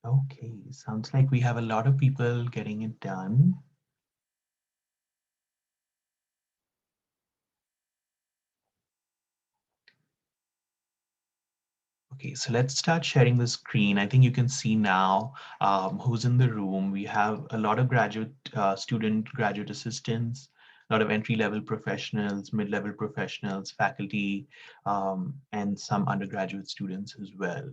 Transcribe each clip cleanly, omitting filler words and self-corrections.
Okay, sounds like we have a lot of people getting it done. Okay, so let's start sharing the screen. I think you can see now who's in the room. We have a lot of graduate assistants, a lot of entry-level professionals, mid-level professionals, faculty, and some undergraduate students as well.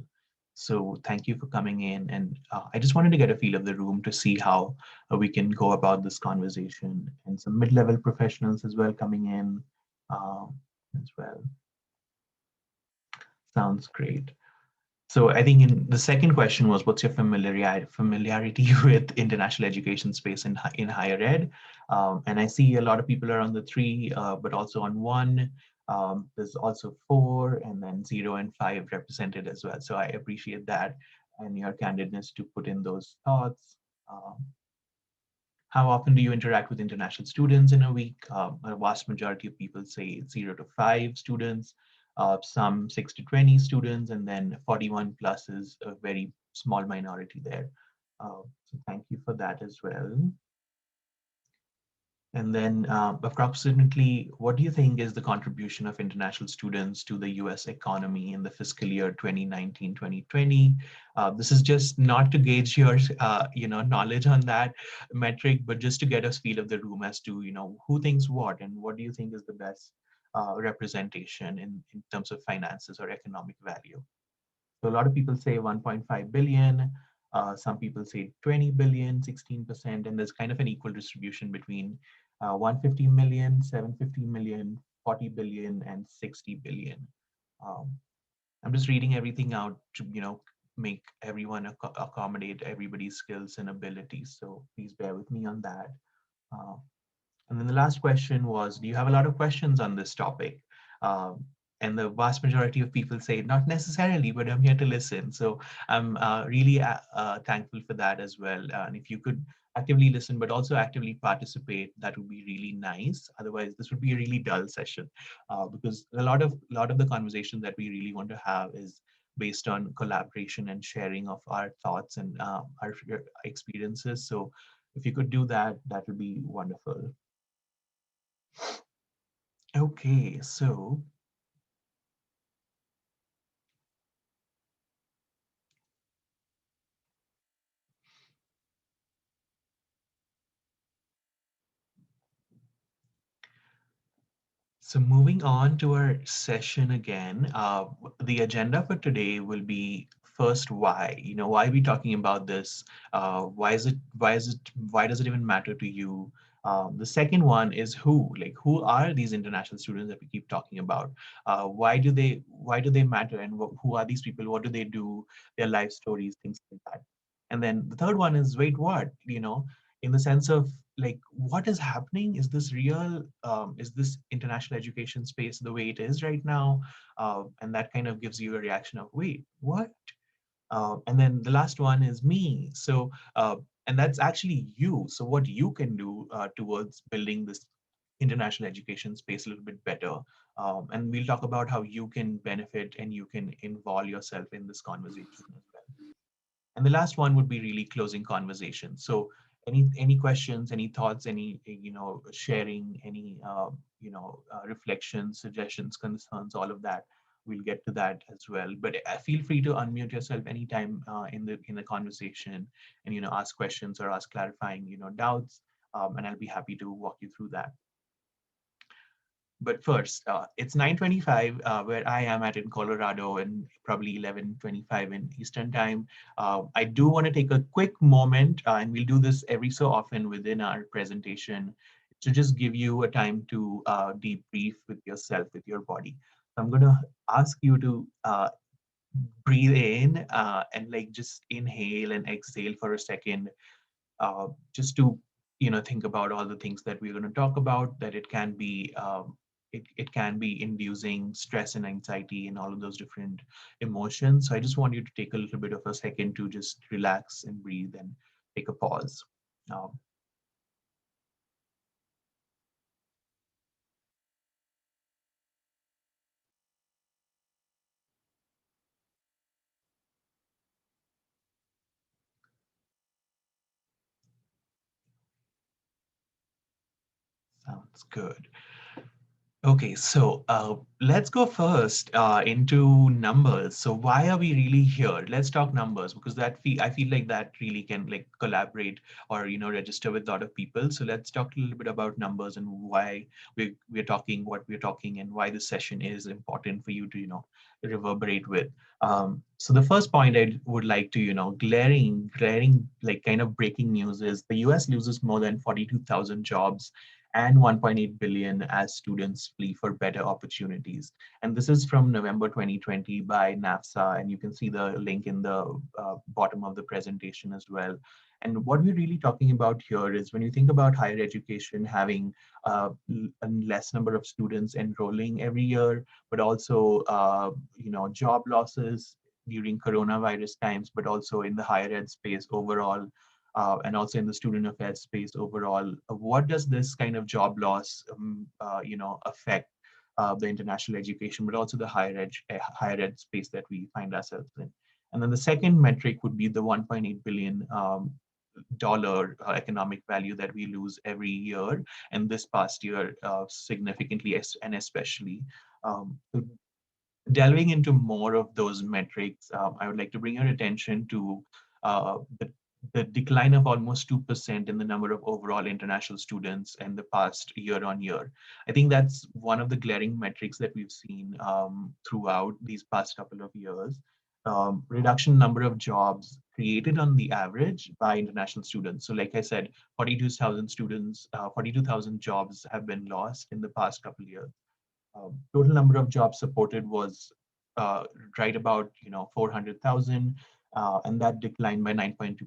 So thank you for coming in. And I just wanted to get a feel of the room to see how we can go about this conversation. And some mid-level professionals as well coming in uh, as well. Sounds great. So I think the second question was, what's your familiarity with international education space in higher ed? And I see a lot of people are on the three, but also on one. There's also four, and then 0 and 5 represented as well. So I appreciate that and your candidness to put in those thoughts. Um, how often do you interact with international students in a week? A vast majority of people say 0 to 5 students, some 6 to 20 students, and then 41 plus is a very small minority there. So thank you for that as well. And then approximately, what do you think is the contribution of international students to the US economy in the fiscal year 2019-2020? This is just not to gauge your knowledge on that metric, but just to get a feel of the room as to, who thinks what and what do you think is the best representation in terms of finances or economic value. So a lot of people say 1.5 billion. Some people say 20 billion, 16%, and there's kind of an equal distribution between 150 million, 750 million, 40 billion, and 60 billion. Um, I'm just reading everything out to, make everyone accommodate everybody's skills and abilities. So please bear with me on that. Uh, and then the last question was, do you have a lot of questions on this topic? Um, and the vast majority of people say, not necessarily, but I'm here to listen. So I'm really thankful for that as well. And if you could actively listen, but also actively participate, that would be really nice. Otherwise, this would be a really dull session because a lot of the conversation that we really want to have is based on collaboration and sharing of our thoughts and our experiences. So if you could do that, that would be wonderful. Okay, so moving on to our session again, the agenda for today will be first why. Why are we talking about this? Why does it even matter to you? The second one is who, like who are these international students that we keep talking about? Why do they matter, and who are these people? What do they do? Their life stories, things like that. And then the third one is wait, what? In the sense of like what is happening, is this real, is this international education space the way it is right now, and that kind of gives you a reaction of wait, what? And then the last one is me. So and that's actually you, so what you can do towards building this international education space a little bit better, and we'll talk about how you can benefit and you can involve yourself in this conversation as well. And the last one would be really closing conversation. So any questions, any thoughts, any sharing, any reflections, suggestions, concerns, all of that. We'll get to that as well. But feel free to unmute yourself anytime in the conversation, and ask questions or ask clarifying doubts, and I'll be happy to walk you through that. But first, it's 9:25 where I am at in Colorado, and probably 11:25 in Eastern time. I do want to take a quick moment, and we'll do this every so often within our presentation, to just give you a time to debrief with yourself, with your body. So I'm going to ask you to breathe in and like just inhale and exhale for a second, just to think about all the things that we're going to talk about, that it can be it can be inducing stress and anxiety and all of those different emotions. So I just want you to take a little bit of a second to just relax and breathe and take a pause. um, That's good. Okay, so let's go first into numbers. So why are we really here? Let's talk numbers because I feel like that really can like collaborate or register with a lot of people. So let's talk a little bit about numbers and why we're talking what we're talking and why this session is important for you to reverberate with. So the first point I would like to glaring like kind of breaking news is the U.S. loses more than 42,000 jobs and 1.8 billion as students flee for better opportunities. And this is from November 2020 by NAFSA, and you can see the link in the bottom of the presentation as well. And what we're really talking about here is when you think about higher education having a less number of students enrolling every year, but also job losses during coronavirus times, but also in the higher ed space overall, and also in the student affairs space overall. What does this kind of job loss, affect the international education, but also the higher ed space that we find ourselves in? And then the second metric would be the 1.8 billion dollar economic value that we lose every year, and this past year significantly and especially. So delving into more of those metrics, I would like to bring your attention to the decline of almost 2% in the number of overall international students in the past year on year. I think that's one of the glaring metrics that we've seen throughout these past couple of years. Reduction number of jobs created on the average by international students. So like I said, 42,000 students, 42,000 jobs have been lost in the past couple of years. Total number of jobs supported was right about 400,000, and that declined by 9.2%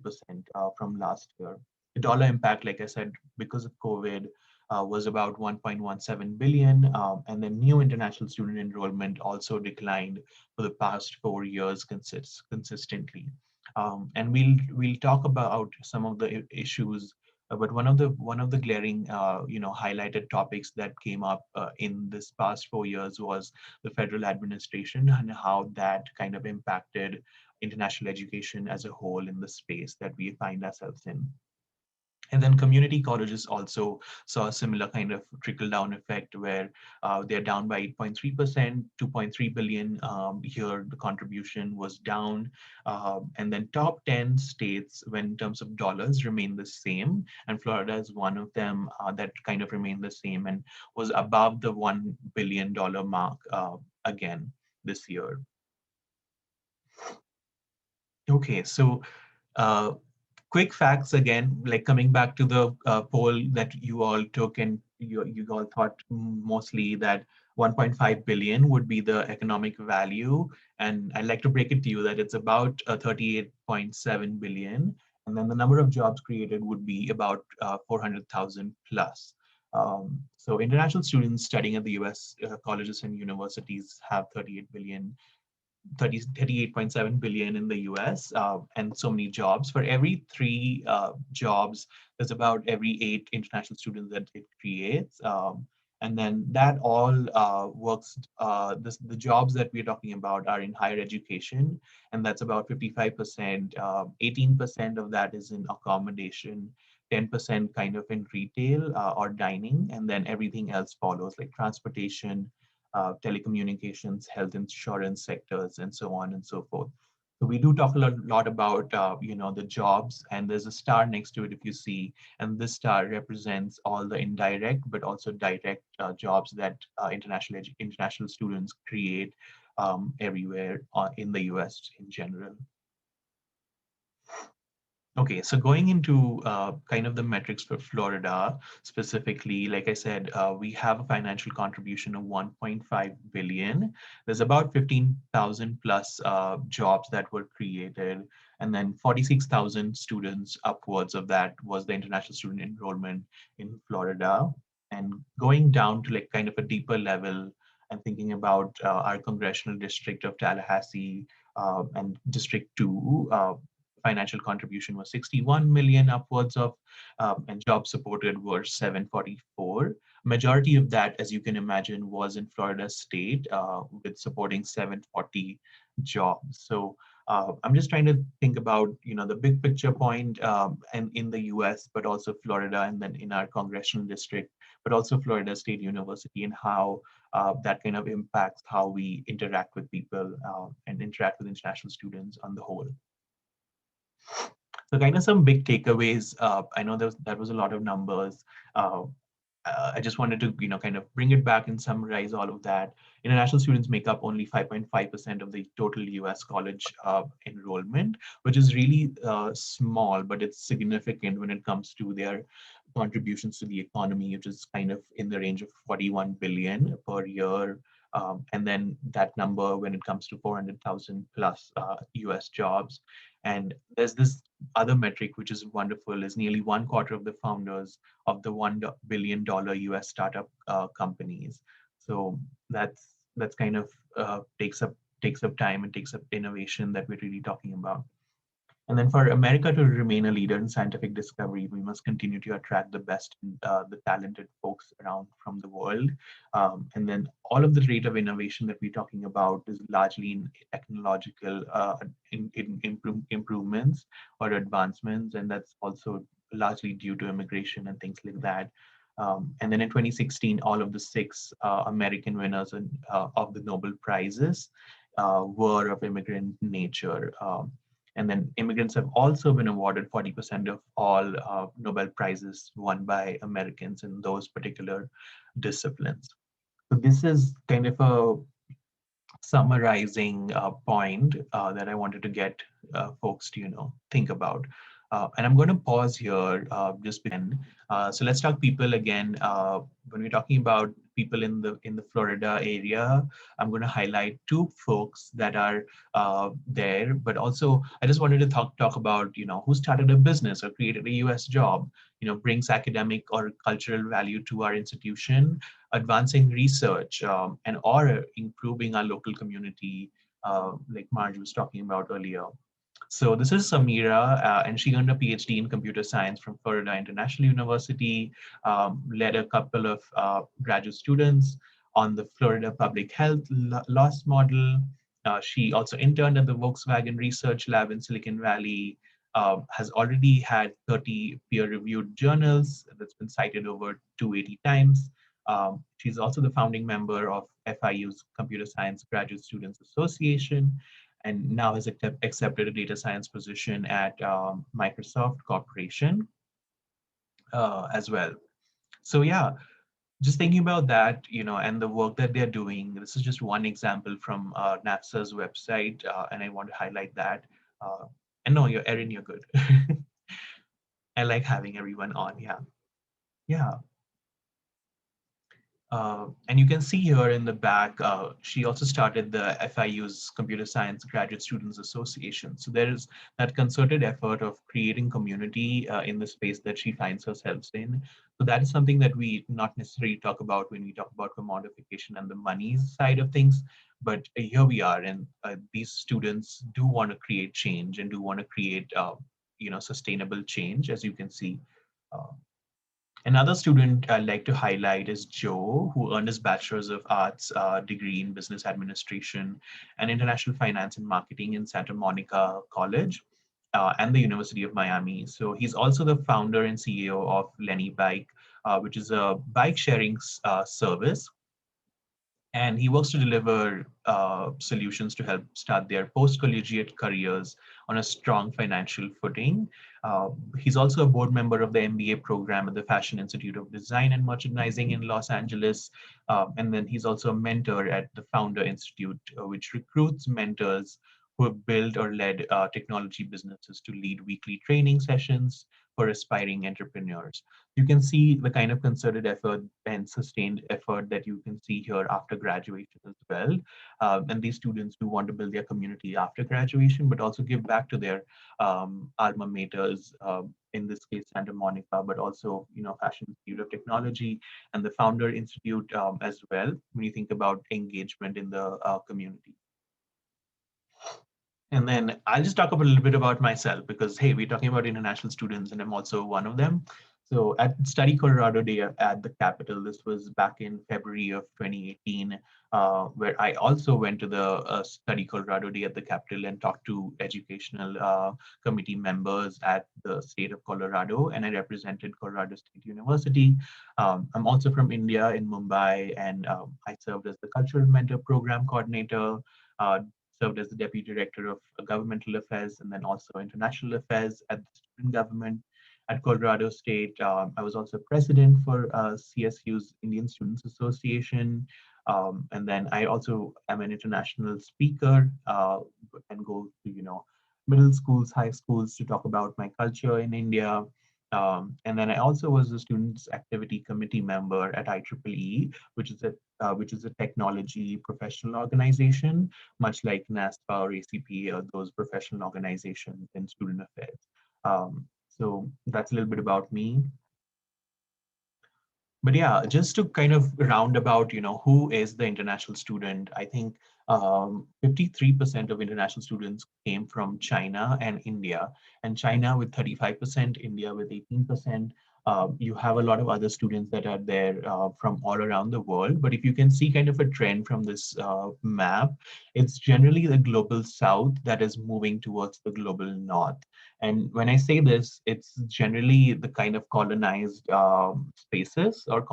from last year. The dollar impact, like I said, because of COVID, was about 1.17 billion, and then new international student enrollment also declined for the past 4 years consistently. And we'll talk about some of the issues, but one of the glaring highlighted topics that came up in this past 4 years was the federal administration and how that kind of impacted international education as a whole in the space that we find ourselves in. And then community colleges also saw a similar kind of trickle down effect where they're down by 8.3%, 2.3 billion. Here, the contribution was down. And then top 10 states, when in terms of dollars, remain the same. And Florida is one of them that kind of remained the same and was above the $1 billion mark again this year. Okay, so uh, quick facts again, like coming back to the poll that you all took, and you all thought mostly that 1.5 billion would be the economic value. And I'd like to break it to you that it's about 38.7 billion. And then the number of jobs created would be about 400,000 plus. So international students studying at the US colleges and universities have 38 billion 38.7 billion in the US, and so many jobs. For every three jobs, there's about every 8 international students that it creates. And then that all works, the jobs that we're talking about are in higher education, and that's about 55%. 18% of that is in accommodation, 10% kind of in retail or dining, and then everything else follows, like transportation, telecommunications, health insurance sectors, and so on and so forth. So we do talk a lot about the jobs, and there's a star next to it if you see, and this star represents all the indirect but also direct jobs that international students create everywhere in the US in general. Okay, so going into kind of the metrics for Florida specifically, like I said, we have a financial contribution of 1.5 billion. There's about 15,000 plus jobs that were created, and then 46,000 students upwards of that was the international student enrollment in Florida. And going down to like kind of a deeper level and thinking about our congressional district of Tallahassee and District 2, financial contribution was 61 million upwards of, and jobs supported were 744. Majority of that, as you can imagine, was in Florida state with supporting 740 jobs. So I'm just trying to think about, the big picture point, and in the US, but also Florida, and then in our congressional district, but also Florida State University, and how that kind of impacts how we interact with people, and interact with international students on the whole. So kind of some big takeaways. I know that was a lot of numbers. Uh, I just wanted to, kind of bring it back and summarize all of that. International students make up only 5.5% of the total US college enrollment, which is really small, but it's significant when it comes to their contributions to the economy, which is kind of in the range of 41 billion per year. And then that number, when it comes to 400,000 plus US jobs. And there's this other metric, which is wonderful, is nearly one quarter of the founders of the $1 billion US startup companies. So that's kind of takes up time and takes up innovation that we're really talking about. And then for America to remain a leader in scientific discovery, we must continue to attract the best, the talented folks around from the world. And then all of the rate of innovation that we're talking about is largely in technological improvements or advancements. And that's also largely due to immigration and things like that. And then in 2016, all of the six American winners of the Nobel Prizes were of immigrant nature. And then immigrants have also been awarded 40% of all Nobel Prizes won by Americans in those particular disciplines. So this is kind of a summarizing point that I wanted to get folks to, think about. And I'm going to pause here just again. So let's talk people again. When we're talking about people in the Florida area, I'm going to highlight two folks that are there. But also, I just wanted to talk about, who started a business or created a U.S. job, brings academic or cultural value to our institution, advancing research, and or improving our local community, like Marge was talking about earlier. So this is Samira, and she earned a PhD in computer science from Florida International University, led a couple of graduate students on the Florida Public Health Loss Model. She also interned at the Volkswagen Research Lab in Silicon Valley, has already had 30 peer-reviewed journals that's been cited over 280 times. She's also the founding member of FIU's Computer Science Graduate Students Association, and now has accepted a data science position at Microsoft Corporation as well. So yeah, just thinking about that, and the work that they're doing. This is just one example from NAFSA's website, and I want to highlight that. Uh, and no, Erin, you're good. I like having everyone on. Yeah, yeah. And you can see here in the back, she also started the FIU's Computer Science Graduate Students Association. So there is that concerted effort of creating community in the space that she finds herself in. So that is something that we not necessarily talk about when we talk about commodification and the money side of things. But here we are, and these students do want to create change and do want to create, sustainable change, as you can see. Uh, Another student I'd like to highlight is Joe, who earned his Bachelor's of Arts degree in Business Administration and International Finance and Marketing in Santa Monica College and the University of Miami. So he's also the founder and CEO of Lenny Bike, which is a bike sharing service, and he works to deliver solutions to help start their post-collegiate careers on a strong financial footing. He's also a board member of the MBA program at the Fashion Institute of Design and Merchandising in Los Angeles. And then he's also a mentor at the Founder Institute, which recruits mentors who have built or led technology businesses to lead weekly training sessions for aspiring entrepreneurs. You can see the kind of concerted effort and sustained effort that you can see here after graduation as well. And these students do want to build their community after graduation, but also give back to their alma maters, in this case, Santa Monica, but also, Fashion Institute of Technology and the Founder Institute as well, when you think about engagement in the community. And then I'll just talk a little bit about myself because, hey, we're talking about international students and I'm also one of them. So at Study Colorado Day at the Capitol, this was back in February of 2018, where I also went to the Study Colorado Day at the Capitol and talked to educational committee members at the state of Colorado, and I represented Colorado State University. I'm also from India in Mumbai, and I served as the Cultural Mentor Program Coordinator, uh, served as the Deputy Director of Governmental Affairs, and then also International Affairs at the student government at Colorado State. I was also president for CSU's Indian Students Association. And then I also am an international speaker and go to, middle schools, high schools to talk about my culture in India. And then I also was a students activity committee member at IEEE, which is a technology professional organization, much like NASPA or ACP or those professional organizations in student affairs. So that's a little bit about me. But yeah, just to kind of round about, who is the international student, I think 53% of international students came from China and India, and China with 35%, India with 18%. You have a lot of other students that are there from all around the world. But if you can see kind of a trend from this map, it's generally the global south that is moving towards the global north. And when I say this, it's generally the kind of colonized spaces or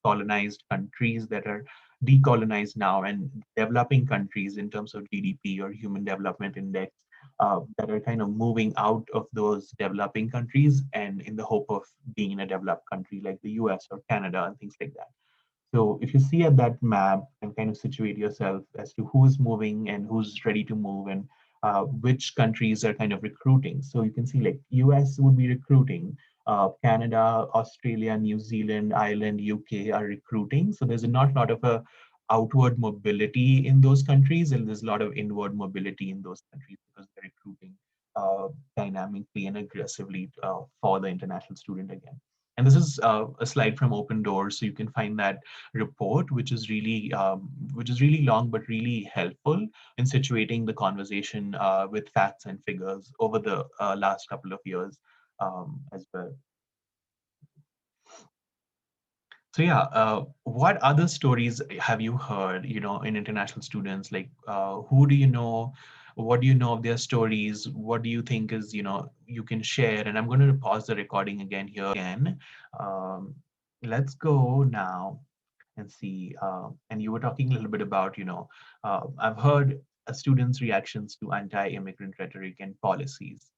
colonized countries that are decolonized now, and developing countries in terms of GDP or Human Development Index that are kind of moving out of those developing countries and in the hope of being in a developed country like the US or Canada and things like that. So if you see at that map and kind of situate yourself as to who's moving and who's ready to move, and which countries are kind of recruiting. So you can see like US would be recruiting, Canada, Australia, New Zealand, Ireland, UK are recruiting. So there's not a lot of a outward mobility in those countries, and there's a lot of inward mobility in those countries because they're recruiting dynamically and aggressively for the international student again. And this is a slide from Open Doors, so you can find that report, which is really long but really helpful in situating the conversation with facts and figures over the last couple of years as well. So yeah, what other stories have you heard, in international students? Like, who do you know? What do you know of their stories? What do you think is, you can share? And I'm going to pause the recording again here again. Um, let's go now and see. And you were talking a little bit about, I've heard students' reactions to anti-immigrant rhetoric and policies.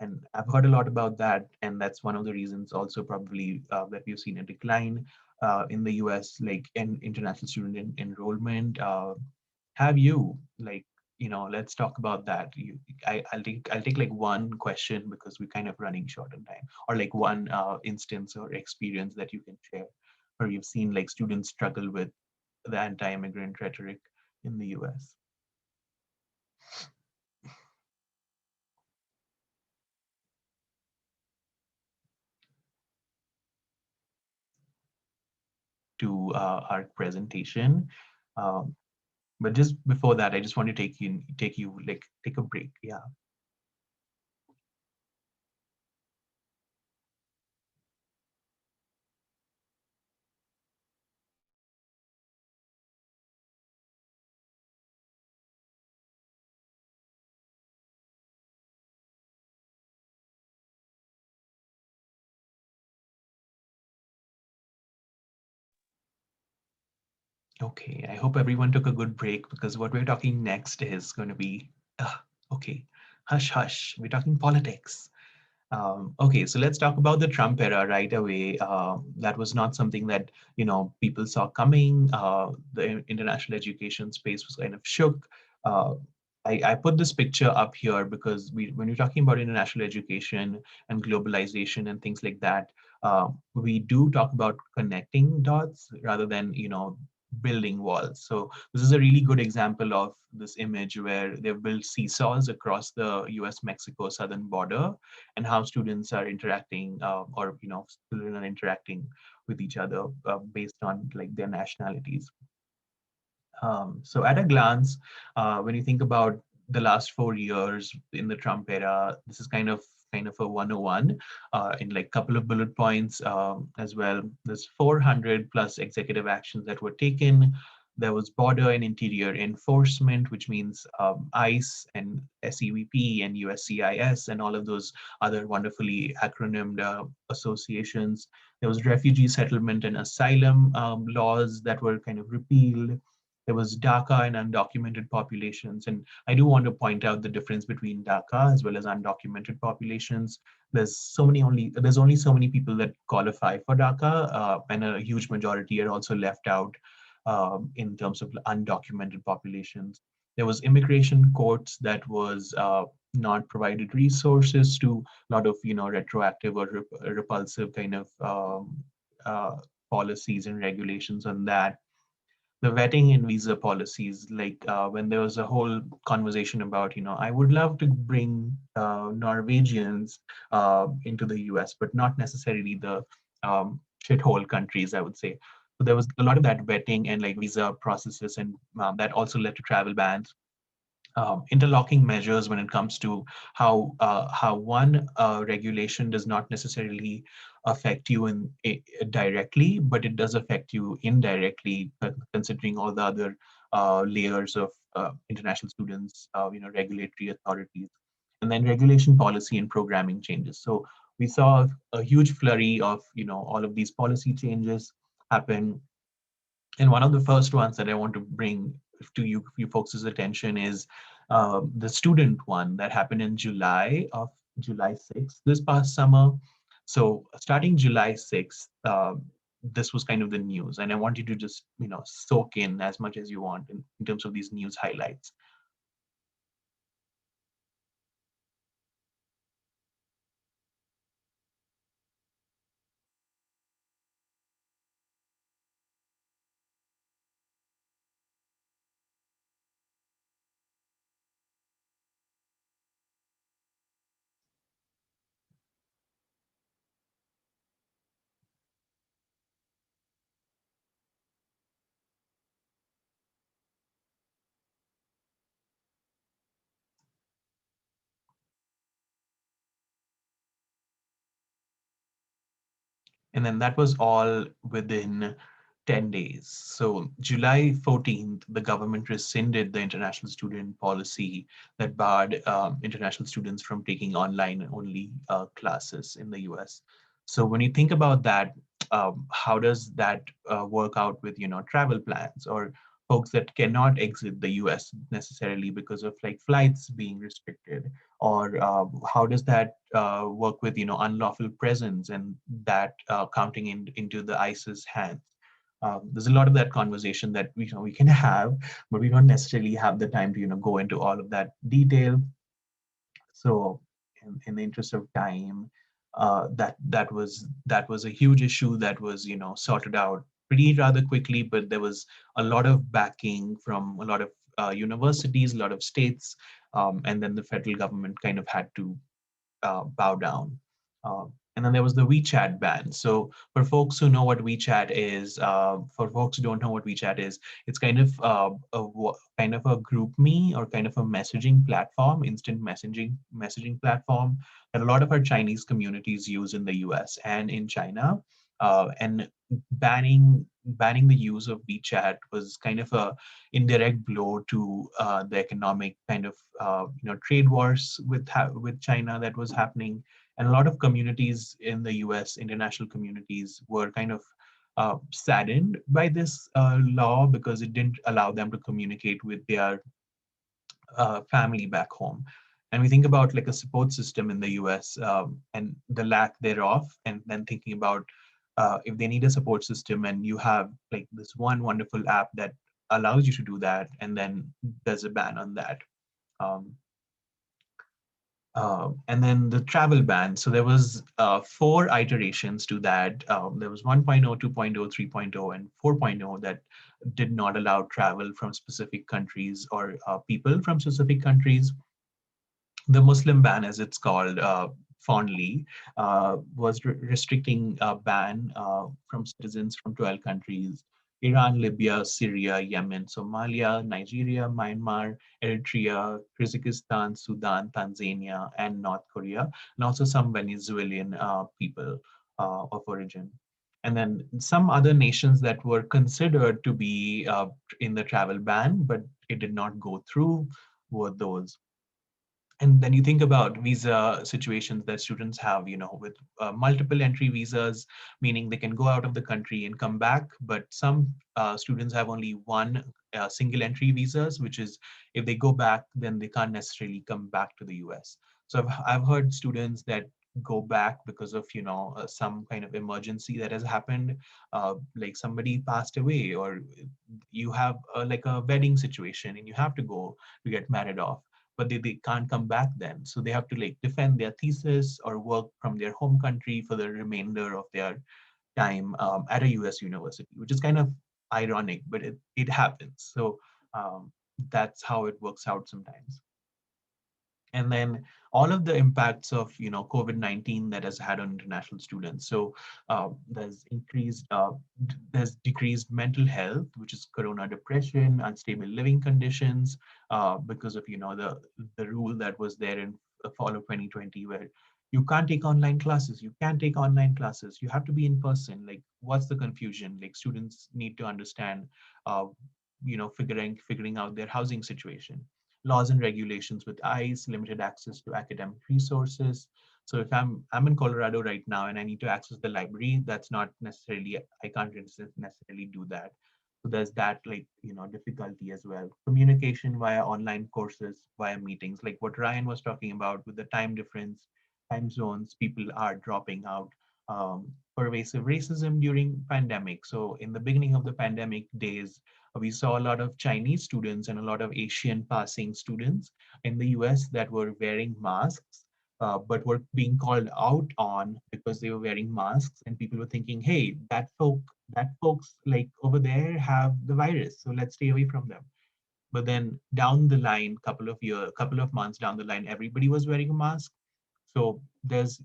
And I've heard a lot about that, and that's one of the reasons also probably that we've seen a decline in the US, like in international student enrollment. Have you like, let's talk about that. I'll take like one question because we're kind of running short on time, or like one instance or experience that you can share, or you've seen like students struggle with the anti-immigrant rhetoric in the US. To our presentation. Um, but just before that, I just want to take you like take a break. Yeah. Okay. I hope everyone took a good break because what we're talking next is going to be, okay, hush, hush. We're talking politics. Okay, so let's talk about the Trump era right away. That was not something that people saw coming. The international education space was kind of shook. Uh, I put this picture up here because when you're talking about international education and globalization and things like that, we do talk about connecting dots rather than building walls. So this is a really good example of this image where they've built seesaws across the US-Mexico southern border, and how students are interacting or children are interacting with each other based on like their nationalities. So at a glance, when you think about the last 4 years in the Trump era, this is kind of kind of a 101 in like couple of bullet points as well. There's 400 plus executive actions that were taken. There was border and interior enforcement, which means ICE and SEVP and USCIS and all of those other wonderfully acronymed associations. There was refugee settlement and asylum laws that were kind of repealed. There was DACA and undocumented populations. And I do want to point out the difference between DACA as well as undocumented populations. There's only so many people that qualify for DACA, and a huge majority are also left out in terms of undocumented populations. There was immigration courts that was not provided resources to a lot of retroactive or repulsive kind of uh, policies and regulations on that. The vetting and visa policies, like when there was a whole conversation about, I would love to bring Norwegians into the US, but not necessarily the shithole countries, I would say. So there was a lot of that vetting and like visa processes, and that also led to travel bans, interlocking measures when it comes to how one regulation does not necessarily affect you directly, but it does affect you indirectly, considering all the other layers of international students, regulatory authorities, and then regulation policy and programming changes. So we saw a huge flurry of all of these policy changes happen. And one of the first ones that I want to bring to you folks' attention is the student one that happened in July 6th, this past summer. So starting July 6th, this was kind of the news. And I want you to just, soak in as much as you want in terms of these news highlights. And then that was all within 10 days. So July 14th, the government rescinded the international student policy that barred international students from taking online only classes in the US. So when you think about that, how does that work out with, travel plans or folks that cannot exit the US necessarily because of like flights being restricted? Or how does that work with unlawful presence and that counting into the ISIS hands? There's a lot of that conversation that we can have, but we don't necessarily have the time to go into all of that detail. So in the interest of time, that was a huge issue that was sorted out pretty rather quickly, but there was a lot of backing from a lot of universities, a lot of states, and then the federal government kind of had to bow down. And then there was the WeChat ban. So for folks who know what WeChat is, for folks who don't know what WeChat is, it's kind of kind of a group me or kind of a messaging platform, instant messaging platform that a lot of our Chinese communities use in the US and in China. And banning the use of WeChat was kind of a indirect blow to the economic kind of trade wars with China that was happening, and a lot of communities in the U.S., international communities, were kind of saddened by this law because it didn't allow them to communicate with their family back home. And we think about like a support system in the US and the lack thereof, and then thinking about if they need a support system and you have like this one wonderful app that allows you to do that, and then there's a ban on that. Um, and then the travel ban. So there was four iterations to that. There was 1.0, 2.0, 3.0, and 4.0 that did not allow travel from specific countries or people from specific countries. The Muslim ban, as it's called fondly, was restricting a ban from citizens from 12 countries. Iran, Libya, Syria, Yemen, Somalia, Nigeria, Myanmar, Eritrea, Kyrgyzstan, Sudan, Tanzania, and North Korea, and also some Venezuelan people of origin. And then some other nations that were considered to be in the travel ban, but it did not go through, were those. And then you think about visa situations that students have, with multiple entry visas, meaning they can go out of the country and come back, but some students have only one single entry visas, which is if they go back, then they can't necessarily come back to the US. So I've heard students that go back because of some kind of emergency that has happened, like somebody passed away, or you have like a wedding situation and you have to go to get married off, but they can't come back then. So they have to like defend their thesis or work from their home country for the remainder of their time at a US university, which is kind of ironic, but it happens. So that's how it works out sometimes. And then all of the impacts of COVID-19 that has had on international students. So there's decreased mental health, which is corona depression, unstable living conditions, because of the rule that was there in fall of 2020, where you can't take online classes, you can't take online classes, you have to be in person. Like, what's the confusion? Like, students need to understand uh, figuring out their housing situation. Laws and regulations with ICE, limited access to academic resources. So if I'm in Colorado right now and I need to access the library, that's not necessarily, I can't necessarily do that. So there's that, like, difficulty as well. Communication via online courses, via meetings, like what Ryan was talking about with the time difference, time zones, people are dropping out. Pervasive racism during pandemic. So in the beginning of the pandemic days, we saw a lot of Chinese students and a lot of Asian passing students in the US that were wearing masks, but were being called out on because they were wearing masks, and people were thinking, hey, that folks like over there have the virus, so let's stay away from them. But then down the line, couple of months down the line, everybody was wearing a mask. So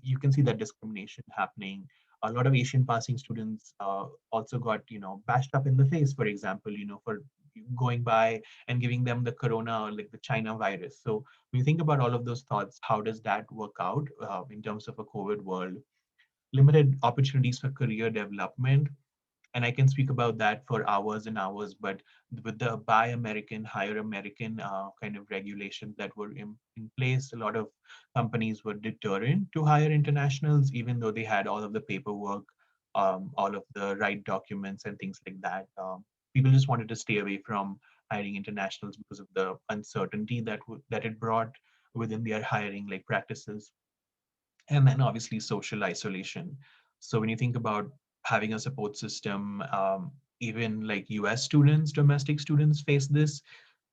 you can see that discrimination happening. A lot of Asian passing students also got, bashed up in the face, for example, for going by and giving them the corona or like the China virus. So when you think about all of those thoughts, how does that work out in terms of a COVID world? Limited opportunities for career development, and I can speak about that for hours and hours. But with the Buy American, Hire American kind of regulations that were in place, a lot of companies were deterrent to hire internationals, even though they had all of the paperwork, all of the right documents, and things like that. People just wanted to stay away from hiring internationals because of the uncertainty that it brought within their hiring like practices. And then obviously social isolation. So when you think about having a support system, even like US students, domestic students face this.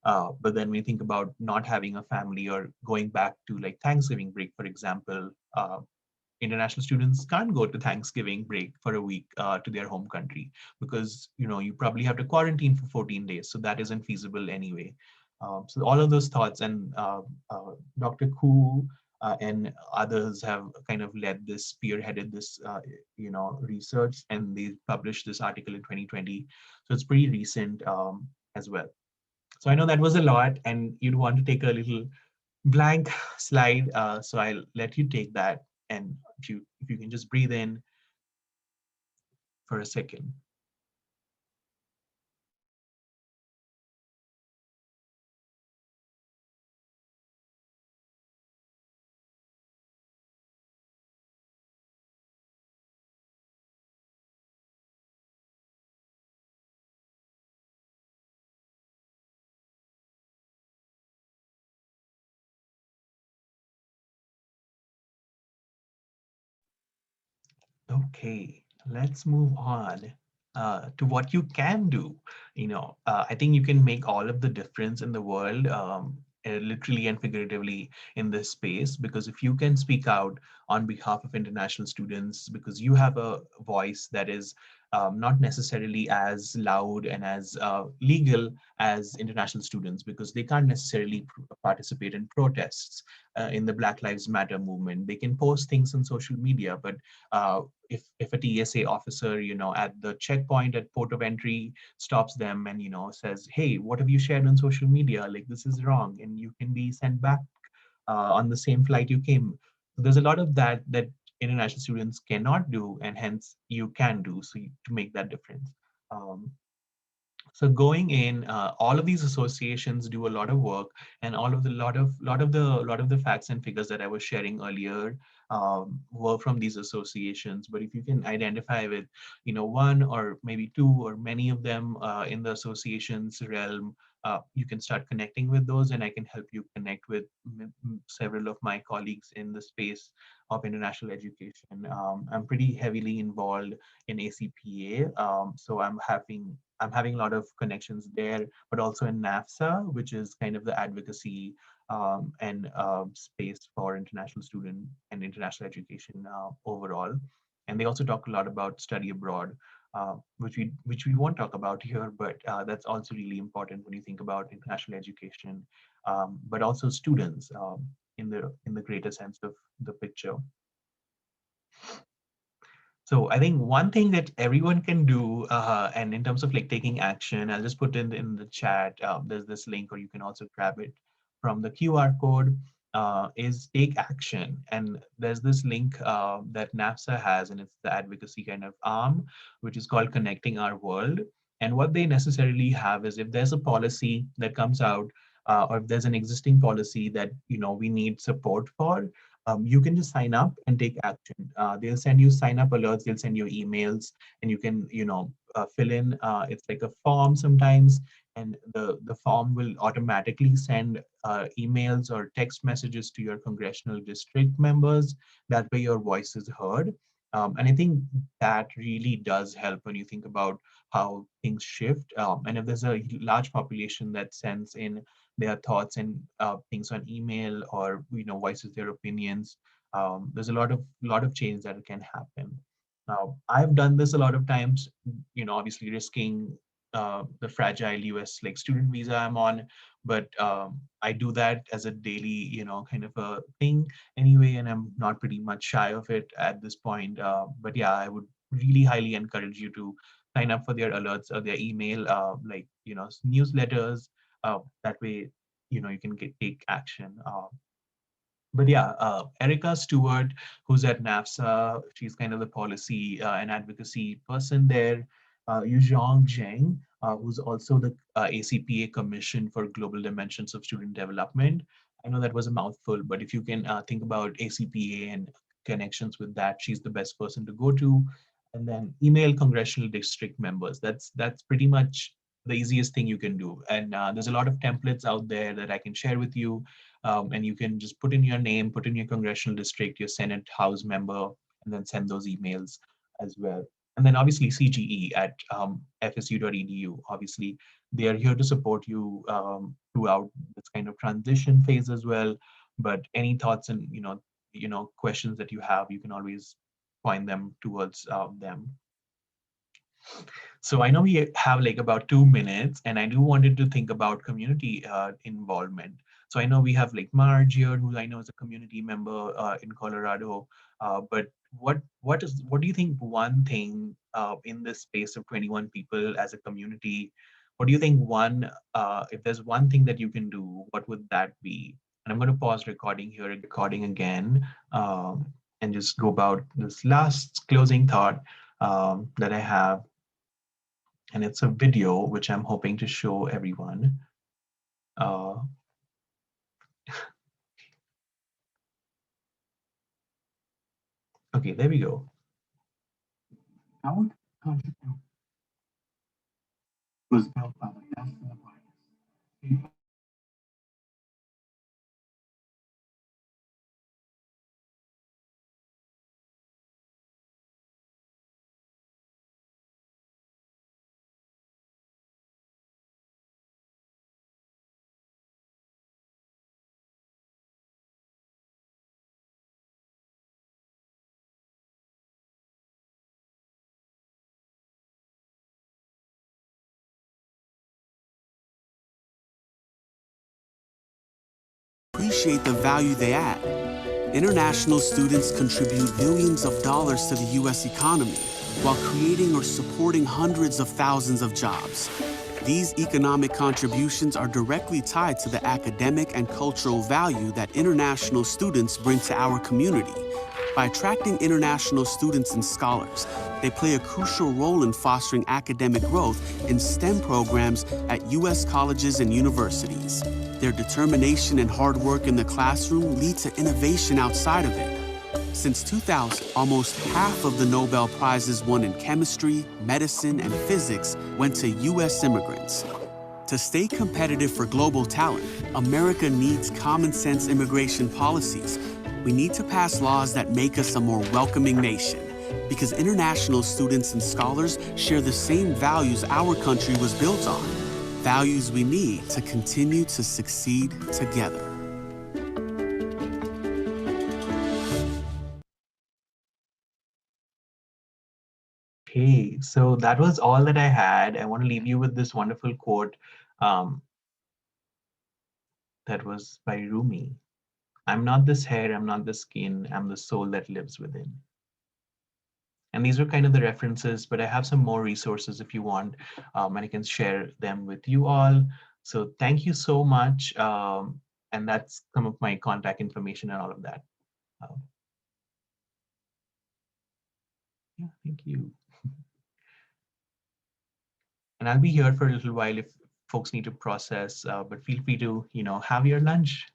But then when you think about not having a family or going back to like Thanksgiving break, for example, international students can't go to Thanksgiving break for a week to their home country because you probably have to quarantine for 14 days, so that isn't feasible anyway. So all of those thoughts, and Dr. Koo and others have kind of led this, spearheaded this, research, and they published this article in 2020. So it's pretty recent as well. So I know that was a lot, and you'd want to take a little blank slide. So I'll let you take that, and if you can just breathe in for a second. Okay, let's move on to what you can do. I think you can make all of the difference in the world, literally and figuratively, in this space, because if you can speak out on behalf of international students, because you have a voice that is not necessarily as loud and as legal as international students, because they can't necessarily participate in protests in the Black Lives Matter movement. They can post things on social media, but if a TSA officer, at the checkpoint at port of entry stops them and says, "Hey, what have you shared on social media? Like, this is wrong," and you can be sent back on the same flight you came. So there's a lot of that international students cannot do, and hence you can do, to make that difference. Um, so going in, all of these associations do a lot of work, and all of the lot of the facts and figures that I was sharing earlier were from these associations. But if you can identify with, one or maybe two or many of them in the associations realm, you can start connecting with those, and I can help you connect with several of my colleagues in the space of international education. I'm pretty heavily involved in ACPA, so I'm having a lot of connections there, but also in NAFSA, which is kind of the advocacy and space for international student and international education overall. And they also talk a lot about study abroad, which we won't talk about here, but that's also really important when you think about international education, but also students in the greater sense of the picture. So I think one thing that everyone can do, and in terms of like taking action, I'll just put it in the chat. There's this link, or you can also grab it from the QR code. Is take action, and there's this link that NAFSA has, and it's the advocacy kind of arm, which is called Connecting Our World. And what they necessarily have is, if there's a policy that comes out, or if there's an existing policy that we need support for, you can just sign up and take action. They'll send you sign up alerts, they'll send you emails, and you can, fill in. It's like a form sometimes, and the form will automatically send emails or text messages to your congressional district members. That way, your voice is heard. And I think that really does help when you think about how things shift. And if there's a large population that sends in their thoughts and things on email, or voices their opinions, there's a lot of change that can happen. Now, I've done this a lot of times, obviously risking the fragile US like student visa I'm on, but I do that as a daily, kind of a thing anyway, and I'm not pretty much shy of it at this point. But yeah, I would really highly encourage you to sign up for their alerts or their email, like, newsletters. That way, you can take action. But yeah, Erica Stewart, who's at NAFSA, she's kind of the policy and advocacy person there. Yuzhong Zheng, who's also the ACPA Commission for Global Dimensions of Student Development. I know that was a mouthful, but if you can think about ACPA and connections with that, she's the best person to go to. And then email congressional district members. That's pretty much the easiest thing you can do. And there's a lot of templates out there that I can share with you, and you can just put in your name, put in your congressional district, your Senate House member, and then send those emails as well. And then obviously CGE at fsu.edu. Obviously, they are here to support you throughout this kind of transition phase as well. But any thoughts and questions that you have, you can always point them towards them. So I know we have like about 2 minutes, and I do wanted to think about community involvement. So I know we have like Marge here, who I know is a community member in Colorado. But what do you think one thing in this space of 21 people as a community? What do you think if there's one thing that you can do, what would that be? And I'm going to pause recording here, recording again, and just go about this last closing thought that I have, and it's a video which I'm hoping to show everyone. Uh, okay, there we go. Our country was built by the best and the brightest. appreciate the value they add. International students contribute billions of dollars to the U.S. economy while creating or supporting hundreds of thousands of jobs. These economic contributions are directly tied to the academic and cultural value that international students bring to our community. By attracting international students and scholars, they play a crucial role in fostering academic growth in STEM programs at U.S. colleges and universities. Their determination and hard work in the classroom lead to innovation outside of it. Since 2000, almost half of the Nobel Prizes won in chemistry, medicine, and physics went to U.S. immigrants. To stay competitive for global talent, America needs common-sense immigration policies. We need to pass laws that make us a more welcoming nation, because international students and scholars share the same values our country was built on, values we need to continue to succeed together. Okay, so that was all that I had. I want to leave you with this wonderful quote um, that was by Rumi. I'm not this hair, I'm not the skin, I'm the soul that lives within. And these are kind of the references, but I have some more resources if you want, and I can share them with you all. So thank you so much. And that's some of my contact information and all of that. Uh, yeah, thank you. And I'll be here for a little while if folks need to process, but feel free to, have your lunch.